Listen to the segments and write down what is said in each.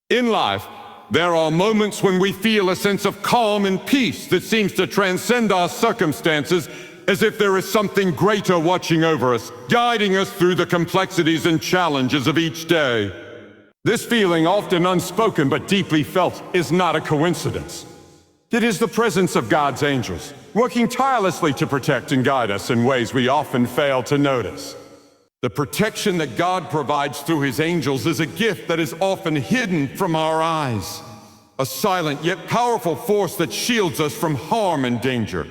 In life, there are moments when we feel a sense of calm and peace that seems to transcend our circumstances, as if there is something greater watching over us, guiding us through the complexities and challenges of each day. This feeling, often unspoken but deeply felt, is not a coincidence. It is the presence of God's angels, working tirelessly to protect and guide us in ways we often fail to notice. The protection that God provides through His angels is a gift that is often hidden from our eyes, a silent yet powerful force that shields us from harm and danger.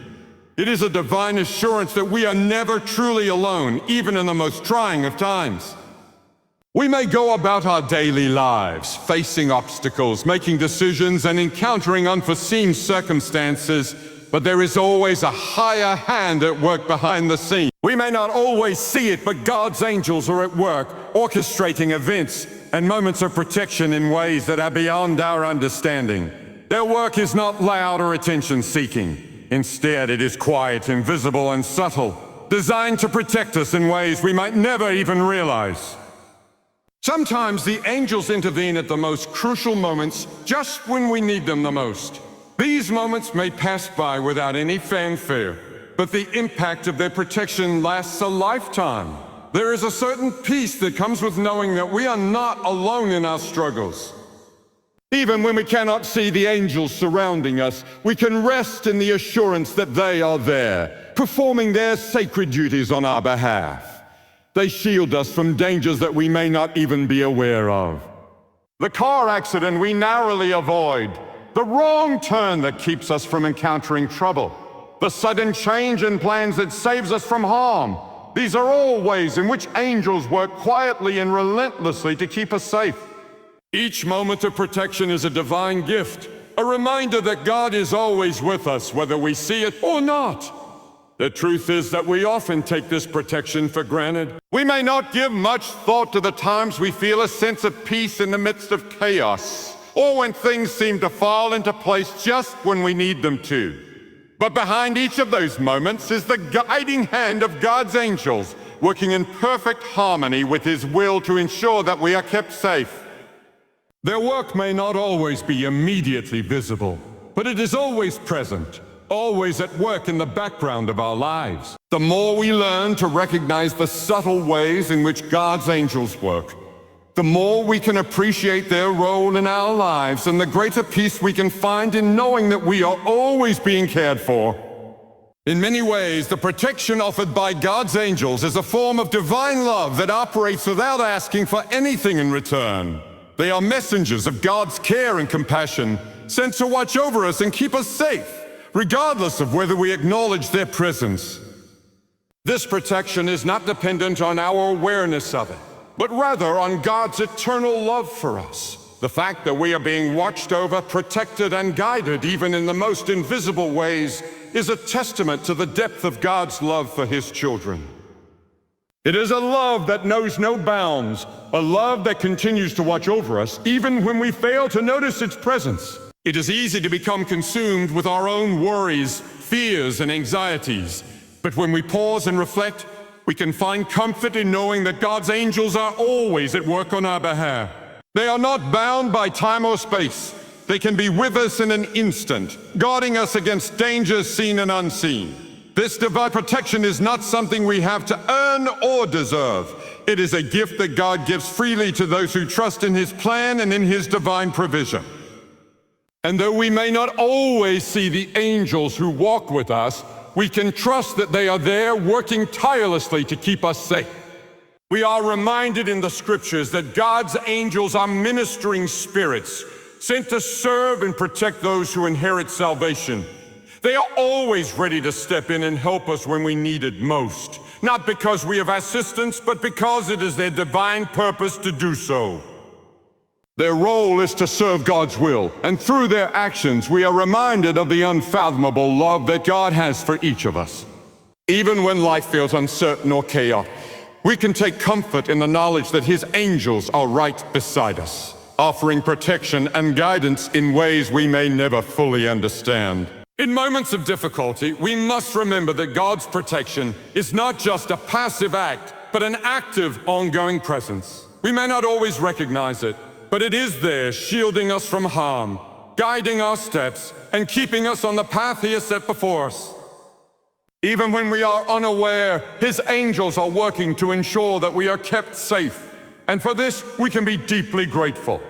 It is a divine assurance that we are never truly alone, even in the most trying of times. We may go about our daily lives, facing obstacles, making decisions, and encountering unforeseen circumstances, but there is always a higher hand at work behind the scenes. We may not always see it, but God's angels are at work, orchestrating events and moments of protection in ways that are beyond our understanding. Their work is not loud or attention-seeking. Instead, it is quiet, invisible, and subtle, designed to protect us in ways we might never even realize. Sometimes the angels intervene at the most crucial moments, just when we need them the most. These moments may pass by without any fanfare, but the impact of their protection lasts a lifetime. There is a certain peace that comes with knowing that we are not alone in our struggles. Even when we cannot see the angels surrounding us, we can rest in the assurance that they are there, performing their sacred duties on our behalf. They shield us from dangers that we may not even be aware of. The car accident we narrowly avoid, the wrong turn that keeps us from encountering trouble, the sudden change in plans that saves us from harm. These are all ways in which angels work quietly and relentlessly to keep us safe. Each moment of protection is a divine gift, a reminder that God is always with us, whether we see it or not. The truth is that we often take this protection for granted. We may not give much thought to the times we feel a sense of peace in the midst of chaos, or when things seem to fall into place just when we need them to. But behind each of those moments is the guiding hand of God's angels, working in perfect harmony with His will to ensure that we are kept safe. Their work may not always be immediately visible, but it is always present, always at work in the background of our lives. The more we learn to recognize the subtle ways in which God's angels work, the more we can appreciate their role in our lives and the greater peace we can find in knowing that we are always being cared for. In many ways, the protection offered by God's angels is a form of divine love that operates without asking for anything in return. They are messengers of God's care and compassion, sent to watch over us and keep us safe, regardless of whether we acknowledge their presence. This protection is not dependent on our awareness of it, but rather on God's eternal love for us. The fact that we are being watched over, protected, and guided even in the most invisible ways is a testament to the depth of God's love for His children. It is a love that knows no bounds, a love that continues to watch over us even when we fail to notice its presence. It is easy to become consumed with our own worries, fears, and anxieties. But when we pause and reflect, we can find comfort in knowing that God's angels are always at work on our behalf. They are not bound by time or space. They can be with us in an instant, guarding us against dangers seen and unseen. This divine protection is not something we have to earn or deserve. It is a gift that God gives freely to those who trust in His plan and in His divine provision. And though we may not always see the angels who walk with us, we can trust that they are there working tirelessly to keep us safe. We are reminded in the scriptures that God's angels are ministering spirits sent to serve and protect those who inherit salvation. They are always ready to step in and help us when we need it most, not because we have assistance, but because it is their divine purpose to do so. Their role is to serve God's will, and through their actions we are reminded of the unfathomable love that God has for each of us. Even when life feels uncertain or chaotic, we can take comfort in the knowledge that His angels are right beside us, offering protection and guidance in ways we may never fully understand. In moments of difficulty, we must remember that God's protection is not just a passive act, but an active, ongoing presence. We may not always recognize it, but it is there shielding us from harm, guiding our steps, and keeping us on the path He has set before us. Even when we are unaware, His angels are working to ensure that we are kept safe, and for this we can be deeply grateful.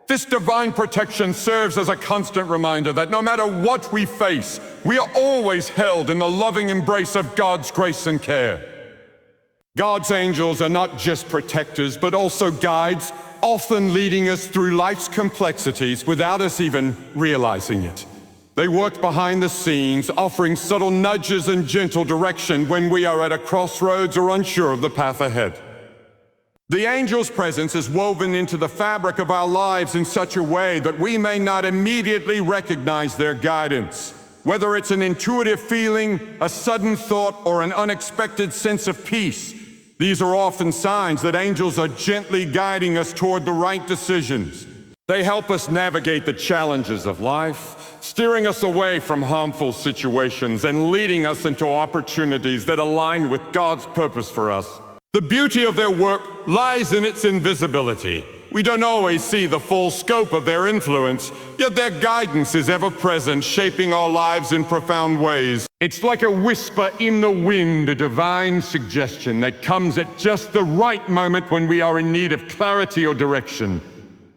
This divine protection serves as a constant reminder that no matter what we face, we are always held in the loving embrace of God's grace and care. God's angels are not just protectors, but also guides, often leading us through life's complexities without us even realizing it. They work behind the scenes, offering subtle nudges and gentle direction when we are at a crossroads or unsure of the path ahead. The angel's presence is woven into the fabric of our lives in such a way that we may not immediately recognize their guidance. Whether it's an intuitive feeling, a sudden thought, or an unexpected sense of peace, these are often signs that angels are gently guiding us toward the right decisions. They help us navigate the challenges of life, steering us away from harmful situations and leading us into opportunities that align with God's purpose for us. The beauty of their work lies in its invisibility. We don't always see the full scope of their influence, yet their guidance is ever present, shaping our lives in profound ways. It's like a whisper in the wind, a divine suggestion that comes at just the right moment when we are in need of clarity or direction.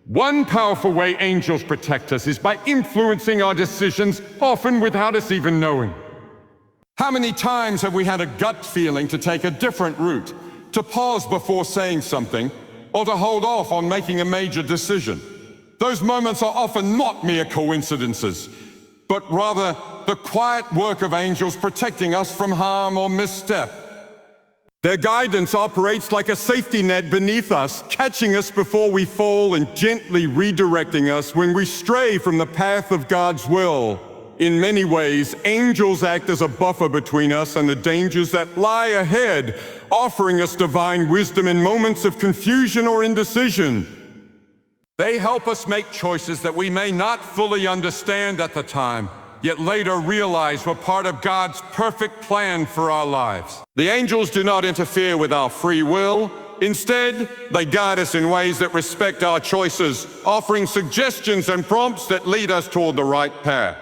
One powerful way angels protect us is by influencing our decisions, often without us even knowing. How many times have we had a gut feeling to take a different route, to pause before saying something, or to hold off on making a major decision? Those moments are often not mere coincidences, but rather the quiet work of angels protecting us from harm or misstep. Their guidance operates like a safety net beneath us, catching us before we fall and gently redirecting us when we stray from the path of God's will. In many ways, angels act as a buffer between us and the dangers that lie ahead, offering us divine wisdom in moments of confusion or indecision. They help us make choices that we may not fully understand at the time, yet later realize were part of God's perfect plan for our lives. The angels do not interfere with our free will. Instead, they guide us in ways that respect our choices, offering suggestions and prompts that lead us toward the right path.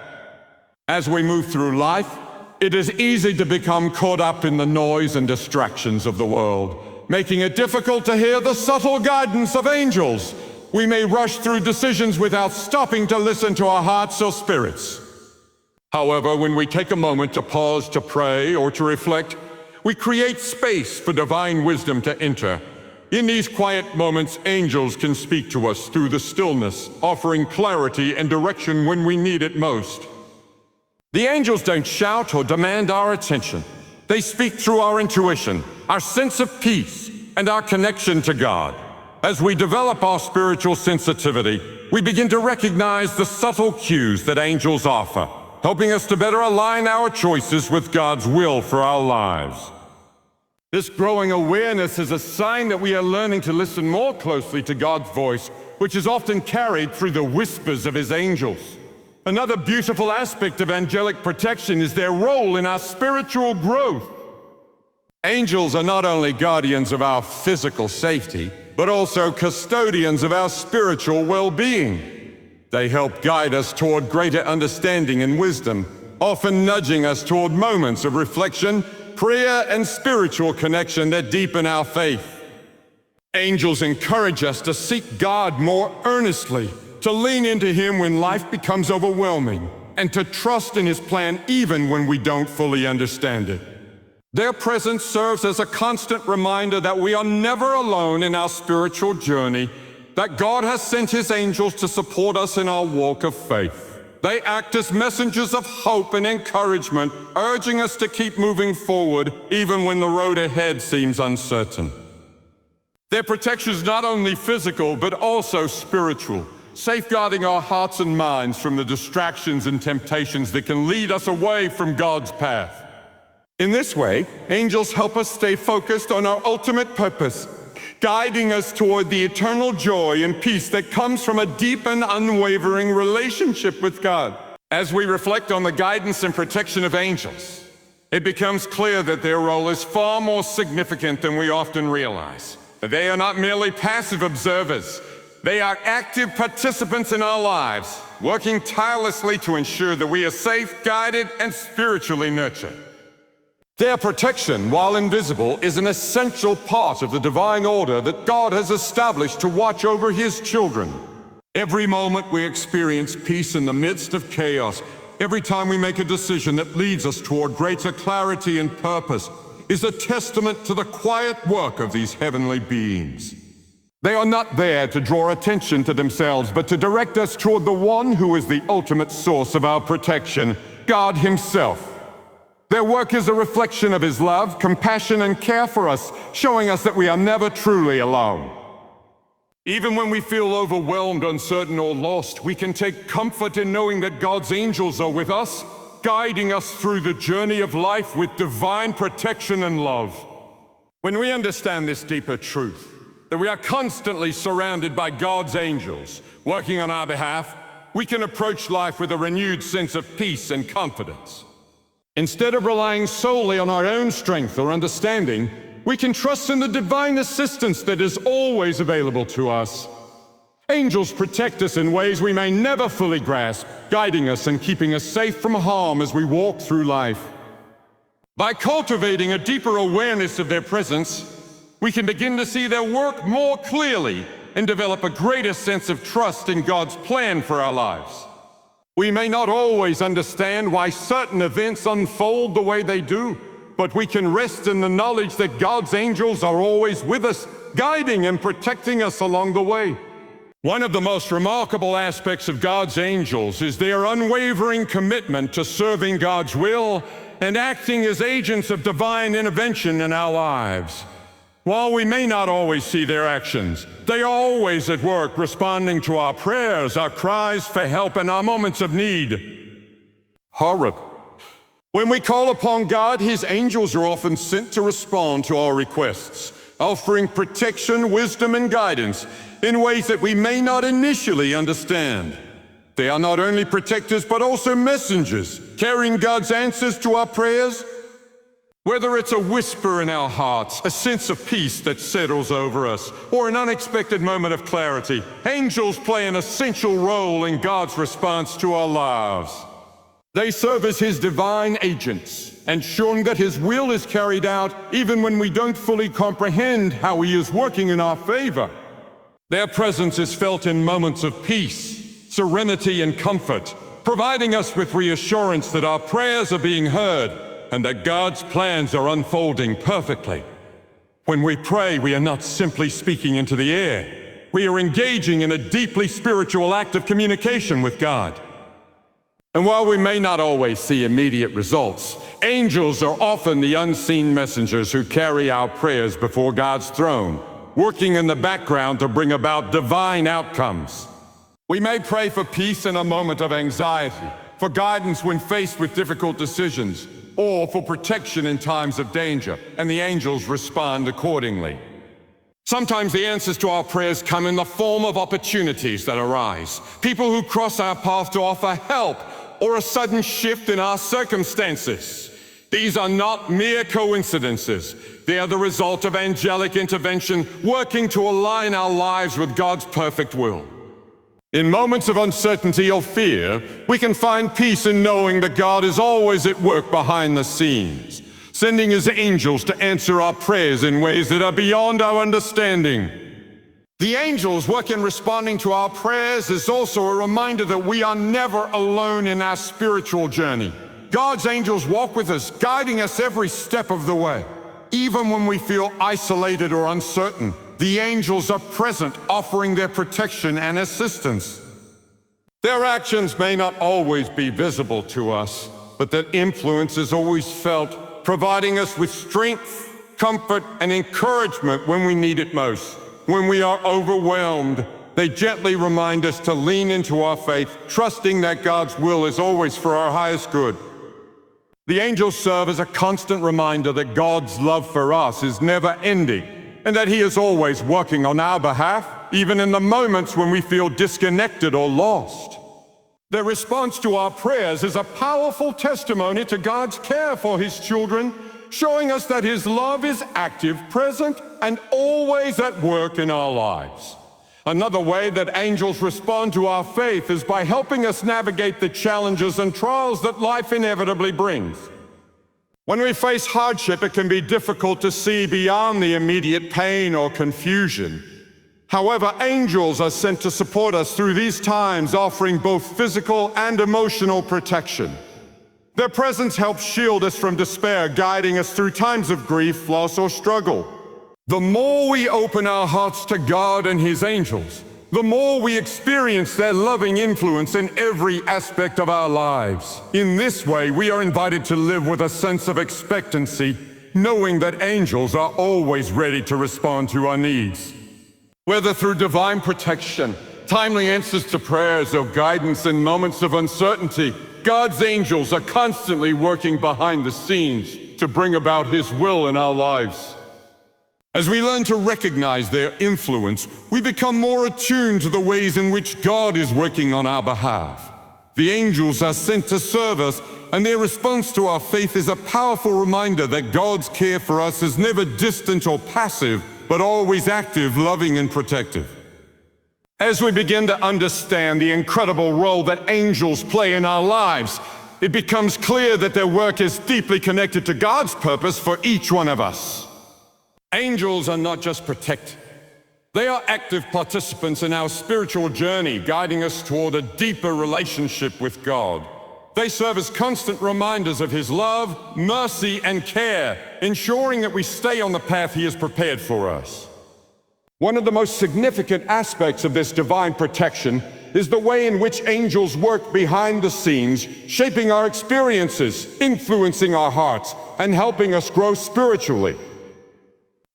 As we move through life, it is easy to become caught up in the noise and distractions of the world, making it difficult to hear the subtle guidance of angels. We may rush through decisions without stopping to listen to our hearts or spirits. However, when we take a moment to pause to pray or to reflect, we create space for divine wisdom to enter. In these quiet moments, angels can speak to us through the stillness, offering clarity and direction when we need it most. The angels don't shout or demand our attention. They speak through our intuition, our sense of peace, and our connection to God. As we develop our spiritual sensitivity, we begin to recognize the subtle cues that angels offer, helping us to better align our choices with God's will for our lives. This growing awareness is a sign that we are learning to listen more closely to God's voice, which is often carried through the whispers of His angels. Another beautiful aspect of angelic protection is their role in our spiritual growth. Angels are not only guardians of our physical safety, but also custodians of our spiritual well-being. They help guide us toward greater understanding and wisdom, often nudging us toward moments of reflection, prayer, and spiritual connection that deepen our faith. Angels encourage us to seek God more earnestly, to lean into Him when life becomes overwhelming, and to trust in His plan even when we don't fully understand it. Their presence serves as a constant reminder that we are never alone in our spiritual journey, that God has sent His angels to support us in our walk of faith. They act as messengers of hope and encouragement, urging us to keep moving forward even when the road ahead seems uncertain. Their protection is not only physical, but also spiritual, safeguarding our hearts and minds from the distractions and temptations that can lead us away from God's path. In this way, angels help us stay focused on our ultimate purpose, guiding us toward the eternal joy and peace that comes from a deep and unwavering relationship with God. As we reflect on the guidance and protection of angels, it becomes clear that their role is far more significant than we often realize. They are not merely passive observers. They are active participants in our lives, working tirelessly to ensure that we are safe, guided, and spiritually nurtured. Their protection, while invisible, is an essential part of the divine order that God has established to watch over His children. Every moment we experience peace in the midst of chaos, every time we make a decision that leads us toward greater clarity and purpose, is a testament to the quiet work of these heavenly beings. They are not there to draw attention to themselves, but to direct us toward the one who is the ultimate source of our protection, God Himself. Their work is a reflection of His love, compassion, and care for us, showing us that we are never truly alone. Even when we feel overwhelmed, uncertain, or lost, we can take comfort in knowing that God's angels are with us, guiding us through the journey of life with divine protection and love. When we understand this deeper truth, that we are constantly surrounded by God's angels working on our behalf, we can approach life with a renewed sense of peace and confidence. Instead of relying solely on our own strength or understanding, we can trust in the divine assistance that is always available to us. Angels protect us in ways we may never fully grasp, guiding us and keeping us safe from harm as we walk through life. By cultivating a deeper awareness of their presence, we can begin to see their work more clearly and develop a greater sense of trust in God's plan for our lives. We may not always understand why certain events unfold the way they do, but we can rest in the knowledge that God's angels are always with us, guiding and protecting us along the way. One of the most remarkable aspects of God's angels is their unwavering commitment to serving God's will and acting as agents of divine intervention in our lives. While we may not always see their actions, they are always at work responding to our prayers, our cries for help, and our moments of need. Horrible. When we call upon God, His angels are often sent to respond to our requests, offering protection, wisdom, and guidance in ways that we may not initially understand. They are not only protectors, but also messengers, carrying God's answers to our prayers. Whether it's a whisper in our hearts, a sense of peace that settles over us, or an unexpected moment of clarity, angels play an essential role in God's response to our lives. They serve as His divine agents, ensuring that His will is carried out even when we don't fully comprehend how He is working in our favor. Their presence is felt in moments of peace, serenity, and comfort, providing us with reassurance that our prayers are being heard and that God's plans are unfolding perfectly. When we pray, we are not simply speaking into the air. We are engaging in a deeply spiritual act of communication with God. And while we may not always see immediate results, angels are often the unseen messengers who carry our prayers before God's throne, working in the background to bring about divine outcomes. We may pray for peace in a moment of anxiety, for guidance when faced with difficult decisions, or for protection in times of danger, and the angels respond accordingly. Sometimes the answers to our prayers come in the form of opportunities that arise, people who cross our path to offer help, or a sudden shift in our circumstances. These are not mere coincidences. They are the result of angelic intervention working to align our lives with God's perfect will. In moments of uncertainty or fear, we can find peace in knowing that God is always at work behind the scenes, sending His angels to answer our prayers in ways that are beyond our understanding. The angels' work in responding to our prayers is also a reminder that we are never alone in our spiritual journey. God's angels walk with us, guiding us every step of the way. Even when we feel isolated or uncertain, the angels are present, offering their protection and assistance. Their actions may not always be visible to us, but their influence is always felt, providing us with strength, comfort, and encouragement when we need it most. When we are overwhelmed, they gently remind us to lean into our faith, trusting that God's will is always for our highest good. The angels serve as a constant reminder that God's love for us is never ending, and that He is always working on our behalf, even in the moments when we feel disconnected or lost. Their response to our prayers is a powerful testimony to God's care for His children, showing us that His love is active, present, and always at work in our lives. Another way that angels respond to our faith is by helping us navigate the challenges and trials that life inevitably brings. When we face hardship, it can be difficult to see beyond the immediate pain or confusion. However, angels are sent to support us through these times, offering both physical and emotional protection. Their presence helps shield us from despair, guiding us through times of grief, loss, or struggle. The more we open our hearts to God and His angels, the more we experience their loving influence in every aspect of our lives. In this way, we are invited to live with a sense of expectancy, knowing that angels are always ready to respond to our needs. Whether through divine protection, timely answers to prayers, or guidance in moments of uncertainty, God's angels are constantly working behind the scenes to bring about His will in our lives. As we learn to recognize their influence, we become more attuned to the ways in which God is working on our behalf. The angels are sent to serve us, and their response to our faith is a powerful reminder that God's care for us is never distant or passive, but always active, loving, and protective. As we begin to understand the incredible role that angels play in our lives, it becomes clear that their work is deeply connected to God's purpose for each one of us. Angels are not just protectors. They are active participants in our spiritual journey, guiding us toward a deeper relationship with God. They serve as constant reminders of His love, mercy, and care, ensuring that we stay on the path He has prepared for us. One of the most significant aspects of this divine protection is the way in which angels work behind the scenes, shaping our experiences, influencing our hearts, and helping us grow spiritually.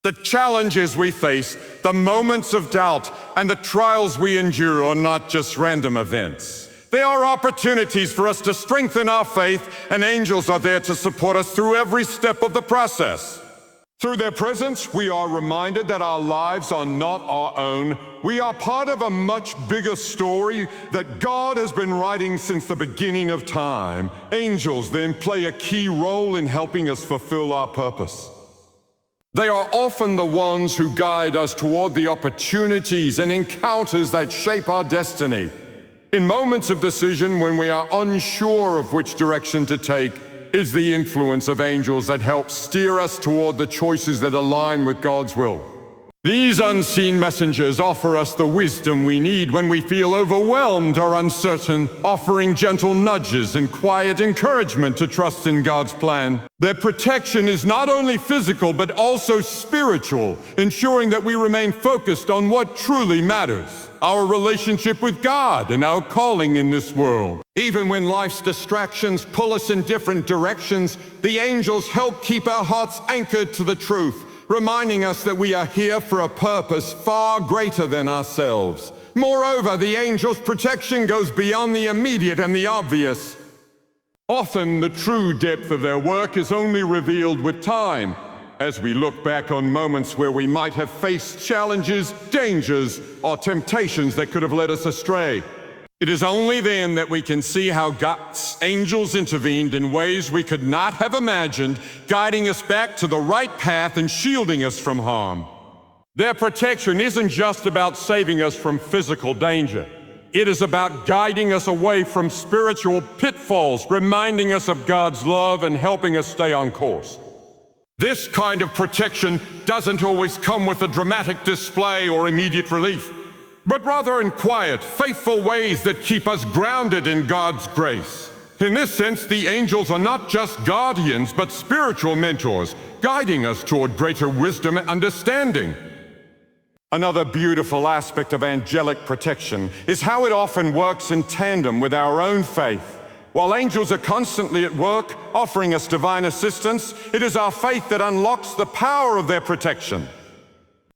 The challenges we face, the moments of doubt, and the trials we endure are not just random events. They are opportunities for us to strengthen our faith, and angels are there to support us through every step of the process. Through their presence, we are reminded that our lives are not our own. We are part of a much bigger story that God has been writing since the beginning of time. Angels then play a key role in helping us fulfill our purpose. They are often the ones who guide us toward the opportunities and encounters that shape our destiny. In moments of decision when we are unsure of which direction to take, is the influence of angels that help steer us toward the choices that align with God's will. These unseen messengers offer us the wisdom we need when we feel overwhelmed or uncertain, offering gentle nudges and quiet encouragement to trust in God's plan. Their protection is not only physical but also spiritual, ensuring that we remain focused on what truly matters, our relationship with God and our calling in this world. Even when life's distractions pull us in different directions, the angels help keep our hearts anchored to the truth, reminding us that we are here for a purpose far greater than ourselves. Moreover, the angels' protection goes beyond the immediate and the obvious. Often, the true depth of their work is only revealed with time, as we look back on moments where we might have faced challenges, dangers, or temptations that could have led us astray. It is only then that we can see how God's angels intervened in ways we could not have imagined, guiding us back to the right path and shielding us from harm. Their protection isn't just about saving us from physical danger. It is about guiding us away from spiritual pitfalls, reminding us of God's love and helping us stay on course. This kind of protection doesn't always come with a dramatic display or immediate relief, but rather in quiet, faithful ways that keep us grounded in God's grace. In this sense, the angels are not just guardians, but spiritual mentors, guiding us toward greater wisdom and understanding. Another beautiful aspect of angelic protection is how it often works in tandem with our own faith. While angels are constantly at work, offering us divine assistance, it is our faith that unlocks the power of their protection.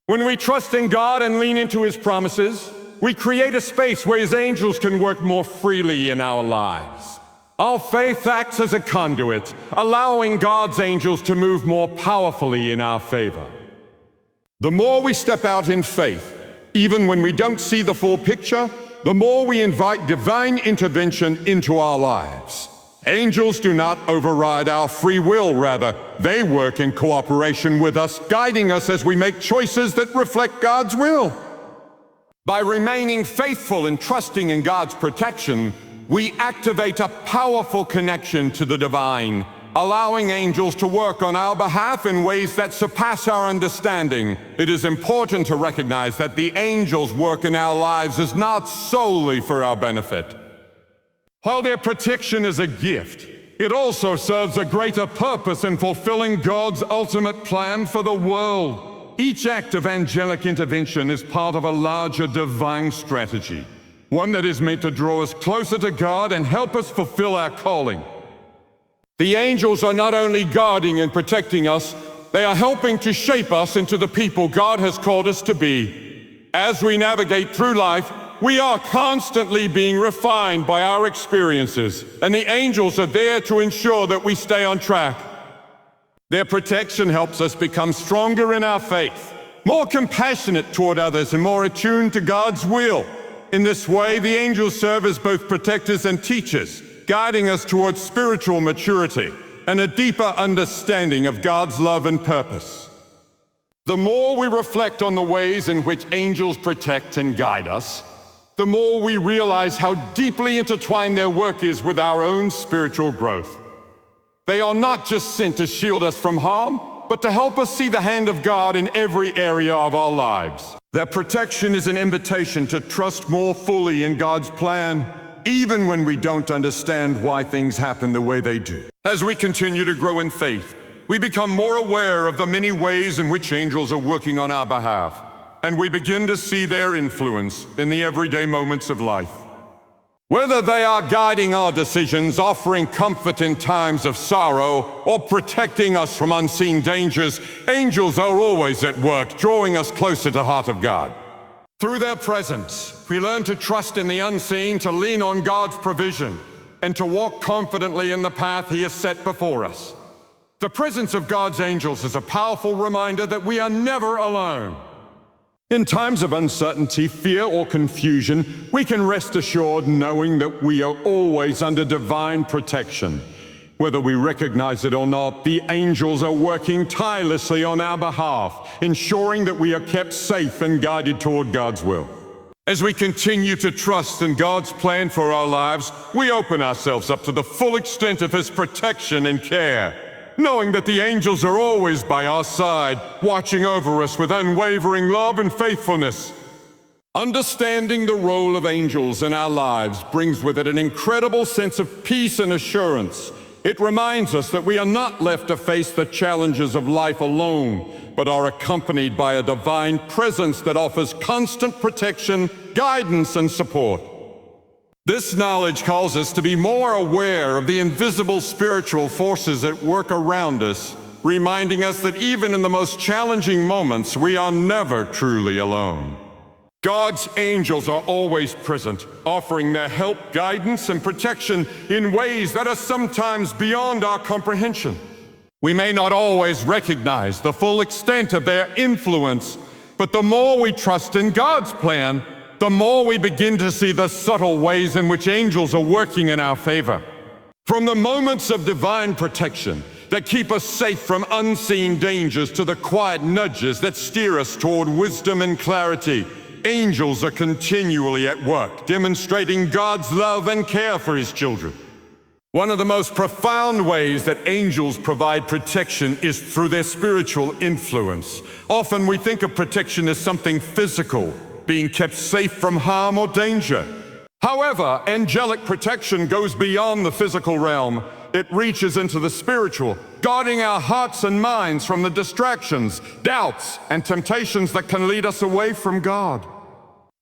When we trust in God and lean into His promises, we create a space where His angels can work more freely in our lives. Our faith acts as a conduit, allowing God's angels to move more powerfully in our favor. The more we step out in faith, even when we don't see the full picture, the more we invite divine intervention into our lives. Angels do not override our free will, rather, they work in cooperation with us, guiding us as we make choices that reflect God's will. By remaining faithful and trusting in God's protection, we activate a powerful connection to the divine, allowing angels to work on our behalf in ways that surpass our understanding. It is important to recognize that the angels' work in our lives is not solely for our benefit. While their protection is a gift, it also serves a greater purpose in fulfilling God's ultimate plan for the world. Each act of angelic intervention is part of a larger divine strategy, one that is meant to draw us closer to God and help us fulfill our calling. The angels are not only guarding and protecting us, they are helping to shape us into the people God has called us to be. As we navigate through life, we are constantly being refined by our experiences, and the angels are there to ensure that we stay on track. Their protection helps us become stronger in our faith, more compassionate toward others, and more attuned to God's will. In this way, the angels serve as both protectors and teachers, guiding us towards spiritual maturity and a deeper understanding of God's love and purpose. The more we reflect on the ways in which angels protect and guide us, the more we realize how deeply intertwined their work is with our own spiritual growth. They are not just sent to shield us from harm, but to help us see the hand of God in every area of our lives. Their protection is an invitation to trust more fully in God's plan, even when we don't understand why things happen the way they do. As we continue to grow in faith, we become more aware of the many ways in which angels are working on our behalf, and we begin to see their influence in the everyday moments of life. Whether they are guiding our decisions, offering comfort in times of sorrow, or protecting us from unseen dangers, angels are always at work, drawing us closer to the heart of God. Through their presence, we learn to trust in the unseen, to lean on God's provision, and to walk confidently in the path He has set before us. The presence of God's angels is a powerful reminder that we are never alone. In times of uncertainty, fear, or confusion, we can rest assured knowing that we are always under divine protection. Whether we recognize it or not, the angels are working tirelessly on our behalf, ensuring that we are kept safe and guided toward God's will. As we continue to trust in God's plan for our lives, we open ourselves up to the full extent of His protection and care, knowing that the angels are always by our side, watching over us with unwavering love and faithfulness. Understanding the role of angels in our lives brings with it an incredible sense of peace and assurance. It reminds us that we are not left to face the challenges of life alone, but are accompanied by a divine presence that offers constant protection, guidance, and support. This knowledge calls us to be more aware of the invisible spiritual forces at work around us, reminding us that even in the most challenging moments, we are never truly alone. God's angels are always present, offering their help, guidance, and protection in ways that are sometimes beyond our comprehension. We may not always recognize the full extent of their influence, but the more we trust in God's plan, the more we begin to see the subtle ways in which angels are working in our favor. From the moments of divine protection that keep us safe from unseen dangers to the quiet nudges that steer us toward wisdom and clarity, angels are continually at work, demonstrating God's love and care for His children. One of the most profound ways that angels provide protection is through their spiritual influence. Often we think of protection as something physical, being kept safe from harm or danger. However, angelic protection goes beyond the physical realm. It reaches into the spiritual, guarding our hearts and minds from the distractions, doubts, and temptations that can lead us away from God.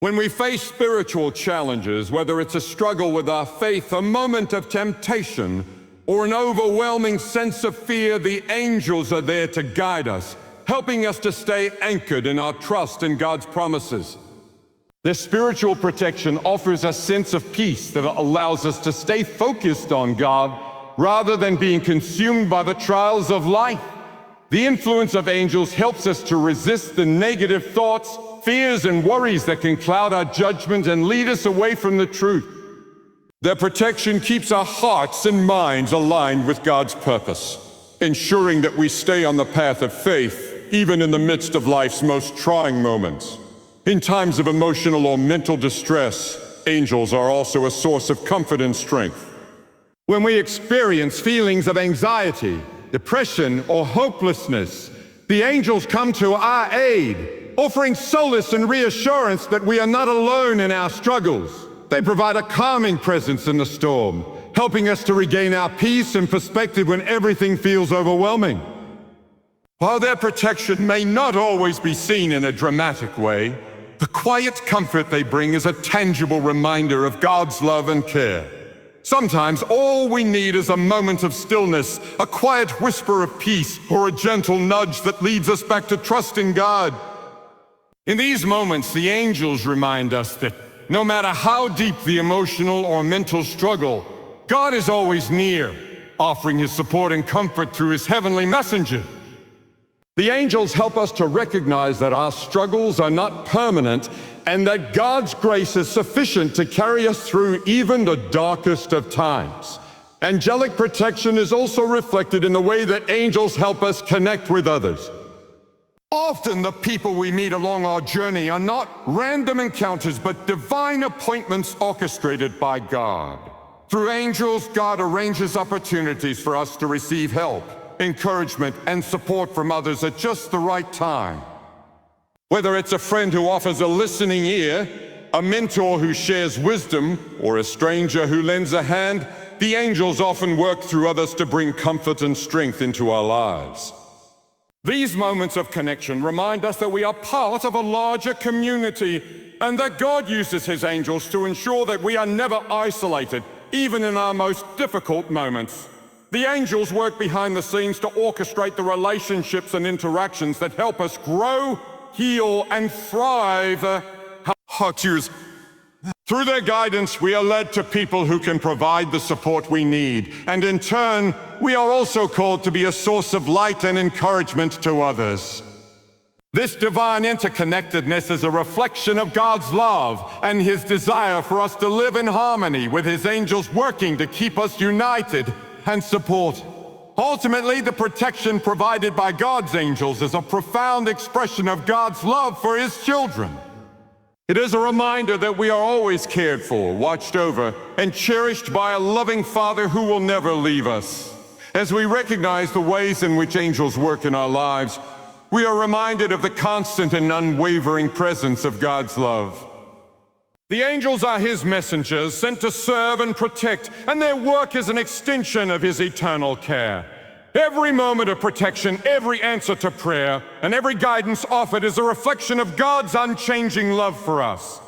When we face spiritual challenges, whether it's a struggle with our faith, a moment of temptation, or an overwhelming sense of fear, the angels are there to guide us, helping us to stay anchored in our trust in God's promises. This spiritual protection offers a sense of peace that allows us to stay focused on God rather than being consumed by the trials of life. The influence of angels helps us to resist the negative thoughts, fears, and worries that can cloud our judgment and lead us away from the truth. Their protection keeps our hearts and minds aligned with God's purpose, ensuring that we stay on the path of faith, even in the midst of life's most trying moments. In times of emotional or mental distress, angels are also a source of comfort and strength. When we experience feelings of anxiety, depression, or hopelessness, the angels come to our aid, offering solace and reassurance that we are not alone in our struggles. They provide a calming presence in the storm, helping us to regain our peace and perspective when everything feels overwhelming. While their protection may not always be seen in a dramatic way, the quiet comfort they bring is a tangible reminder of God's love and care. Sometimes all we need is a moment of stillness, a quiet whisper of peace, or a gentle nudge that leads us back to trust in God. In these moments, the angels remind us that no matter how deep the emotional or mental struggle, God is always near, offering His support and comfort through His heavenly messenger. The angels help us to recognize that our struggles are not permanent and that God's grace is sufficient to carry us through even the darkest of times. Angelic protection is also reflected in the way that angels help us connect with others. Often the people we meet along our journey are not random encounters, but divine appointments orchestrated by God. Through angels, God arranges opportunities for us to receive help, encouragement, and support from others at just the right time. Whether it's a friend who offers a listening ear, a mentor who shares wisdom, or a stranger who lends a hand, the angels often work through others to bring comfort and strength into our lives. These moments of connection remind us that we are part of a larger community and that God uses His angels to ensure that we are never isolated, even in our most difficult moments. The angels work behind the scenes to orchestrate the relationships and interactions that help us grow, heal, and thrive. Through their guidance, we are led to people who can provide the support we need, and in turn, we are also called to be a source of light and encouragement to others. This divine interconnectedness is a reflection of God's love and His desire for us to live in harmony with His angels working to keep us united and support. Ultimately, the protection provided by God's angels is a profound expression of God's love for His children. It is a reminder that we are always cared for, watched over, and cherished by a loving Father who will never leave us. As we recognize the ways in which angels work in our lives, we are reminded of the constant and unwavering presence of God's love. The angels are His messengers sent to serve and protect, and their work is an extension of His eternal care. Every moment of protection, every answer to prayer, and every guidance offered is a reflection of God's unchanging love for us.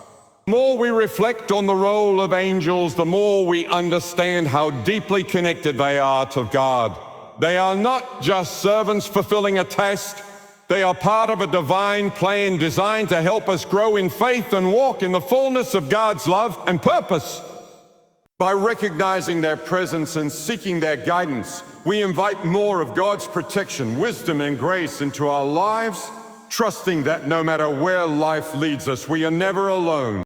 The more we reflect on the role of angels, the more we understand how deeply connected they are to God. They are not just servants fulfilling a task. They are part of a divine plan designed to help us grow in faith and walk in the fullness of God's love and purpose. By recognizing their presence and seeking their guidance, we invite more of God's protection, wisdom, and grace into our lives, trusting that no matter where life leads us, we are never alone.